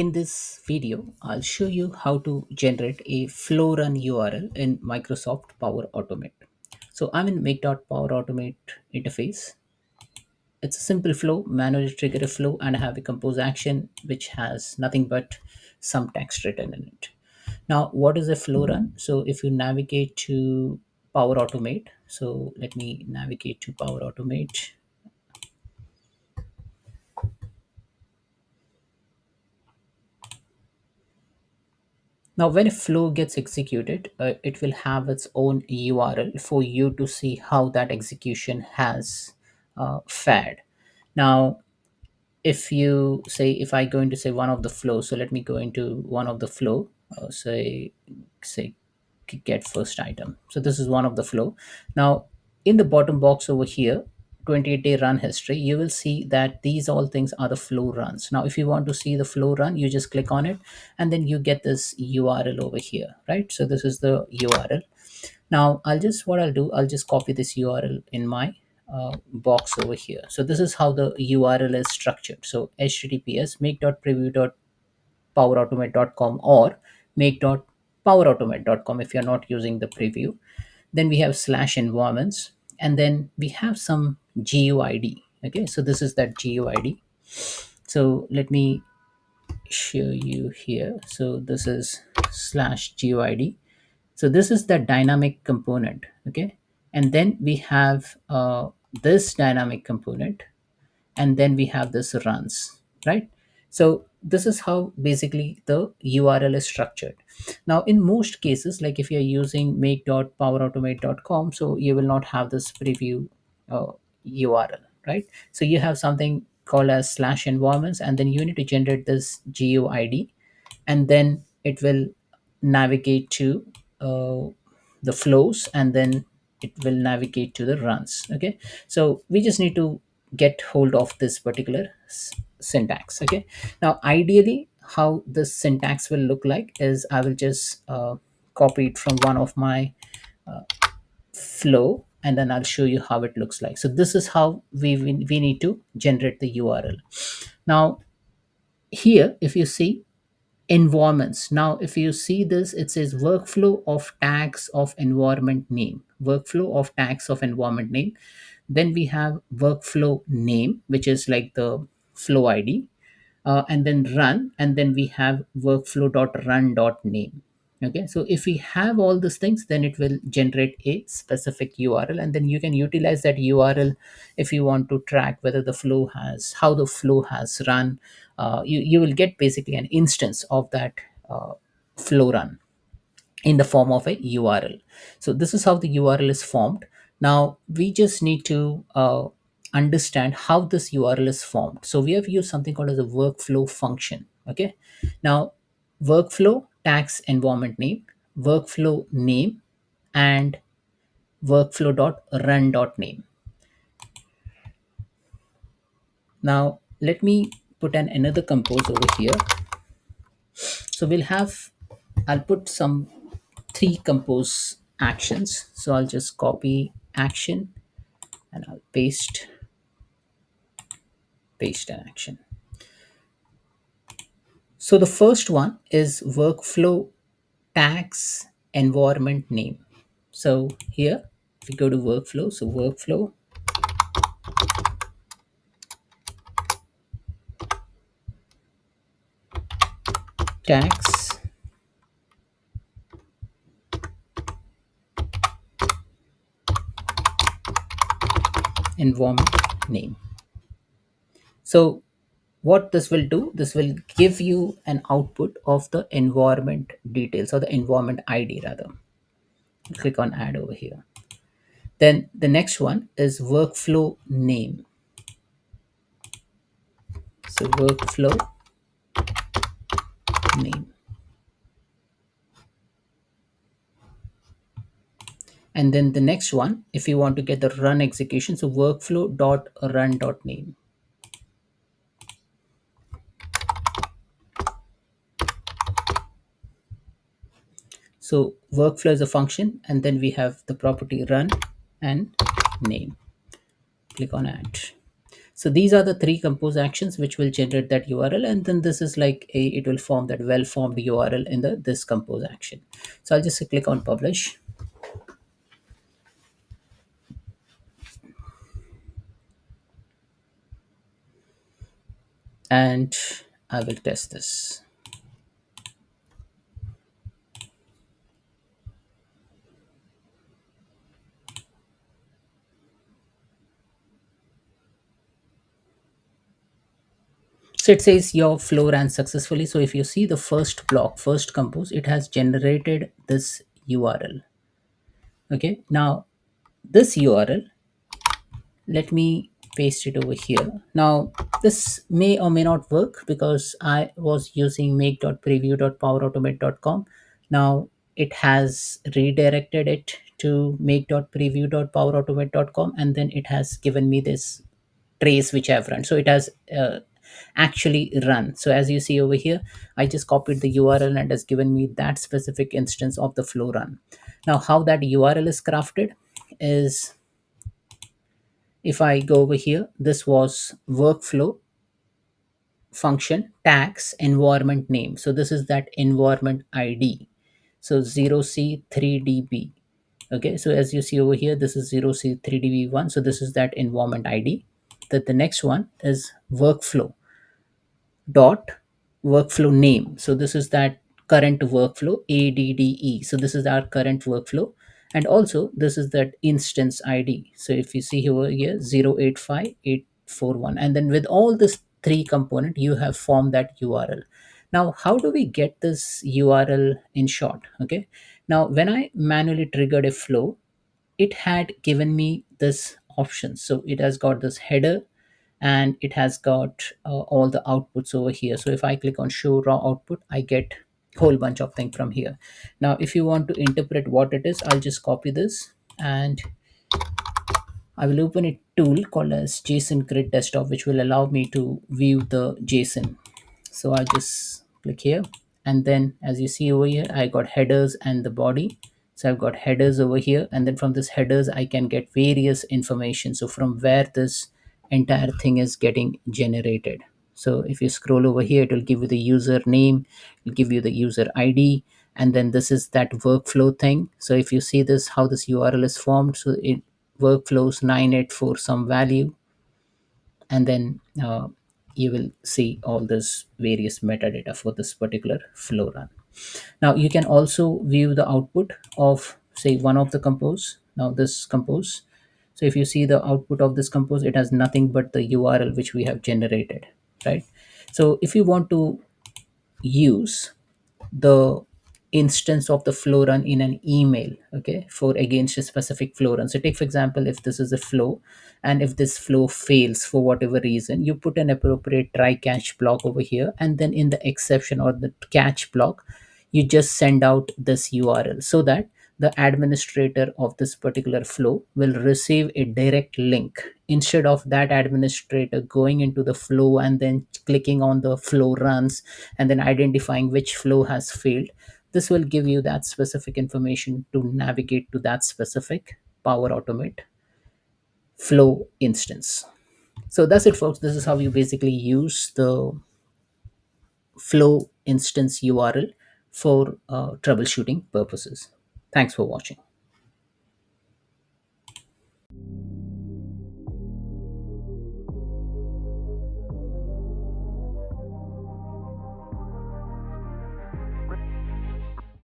In this video, I'll show you how to generate a flow run URL in Microsoft Power Automate. So I'm in make.power automate interface. It's a simple flow, manually trigger a flow, and I have a compose action which has nothing but some text written in it. Now, what is a flow run? So if you navigate to Power Automate, so let me navigate to Power Automate. Now, when a flow gets executed, it will have its own URL for you to see how that execution has fared. Now, if you say, if I go into say one of the flows, so let me go into one of the flow, say get first item. So this is one of the flow. Now, in the bottom box over here, 28-day run history, you will see that these all things are the flow runs. Now if you want to see the flow run, you just click on it and then you get this URL over here, right? So this is the URL. Now I'll just copy this URL in my box over here. So this is how the URL is structured. So https make.preview.powerautomate.com or make.powerautomate.com if you're not using the preview. Then we have slash environments, and then we have some GUID. Okay, so this is that GUID. So let me show you here. So this is slash GUID. So this is the dynamic component. Okay, and then we have this dynamic component, and then we have this runs, right? So this is how basically the URL is structured. Now in most cases, like if you're using make.powerautomate.com, so you will not have this preview URL, right? So you have something called as slash environments, and then you need to generate this GUID, and then it will navigate to uh, the flows, and then it will navigate to the runs. Okay, so we just need to get hold of this particular syntax. Okay, now ideally how this syntax will look like is I will just copy it from one of my flow, and then I'll show you how it looks like. So this is how we need to generate the URL. Now here if you see environments, now if you see this, it says workflow of tags of environment name, workflow of tags of environment name. Then we have workflow name, which is like the flow ID, and then run, and then we have workflow.run.name. Okay, so if we have all these things, then it will generate a specific URL, and then you can utilize that URL if you want to track whether the flow has, how the flow has run. You will get basically an instance of that flow run in the form of a URL. So this is how the URL is formed. Now we just need to understand how this URL is formed. So we have used something called as a workflow function. Okay. Now workflow tags environment name, workflow name, and workflow.run.name. Now let me put another compose over here. So we'll have, I'll put some three compose actions. So I'll just copy action and I'll paste an action. So the first one is workflow tags environment name. So here if we go to workflow, so workflow tags environment name. So what this will do, this will give you an output of the environment details, or the environment ID rather. Click on add over here. Then the next one is workflow name. So workflow name. And then the next one, if you want to get the run execution, so workflow.run.name. So workflow is a function, and then we have the property run and name. Click on add. So these are the three compose actions which will generate that URL, and then this is like it will form that well formed URL in the this compose action. So I'll just click on publish, and I will test this. So it says your flow ran successfully. So if you see the first block, first compose, it has generated this URL. Okay, now this URL, let me paste it over here. Now this may or may not work because I was using make.preview.powerautomate.com. Now it has redirected it to make.preview.powerautomate.com, and then it has given me this trace which I've run. So it has actually run. So as you see over here, I just copied the URL and has given me that specific instance of the flow run. Now how that URL is crafted is, if I go over here, this was workflow function tags environment name. So this is that environment ID. So 0C3DB. Okay, so as you see over here, this is 0C3DB1. So this is that environment ID. That the next one is workflow dot workflow name. So this is that current workflow ADDE. So this is our current workflow, and also this is that instance ID. So if you see over here 085841, and then with all this three component you have formed that URL. Now how do we get this URL in short? Okay, now when I manually triggered a flow, it had given me this option. So it has got this header, and it has got all the outputs over here. So if I click on show raw output, I get whole bunch of things from here. Now if you want to interpret what it is, I'll just copy this, and I will open a tool called as JSON Grid Desktop, which will allow me to view the JSON. So I'll just click here, and then as you see over here, I got headers and the body. So I've got headers over here, and then from this headers I can get various information. So from where this entire thing is getting generated. So if you scroll over here, it will give you the user name, it'll give you the user ID, and then this is that workflow thing. So if you see this, how this URL is formed, so it workflows 984 some value, and then you will see all this various metadata for this particular flow run. Now you can also view the output of say one of the compose. Now this compose, so if you see the output of this compose, it has nothing but the URL which we have generated, right? So if you want to use the instance of the flow run in an email, okay, for against a specific flow run. So take for example, if this is a flow, and if this flow fails for whatever reason, you put an appropriate try catch block over here, and then in the exception or the catch block, you just send out this URL, so that the administrator of this particular flow will receive a direct link, instead of that administrator going into the flow and then clicking on the flow runs and then identifying which flow has failed. This will give you that specific information to navigate to that specific Power Automate flow instance. So that's it, folks. This is how you basically use the flow instance URL for troubleshooting purposes. Thanks for watching.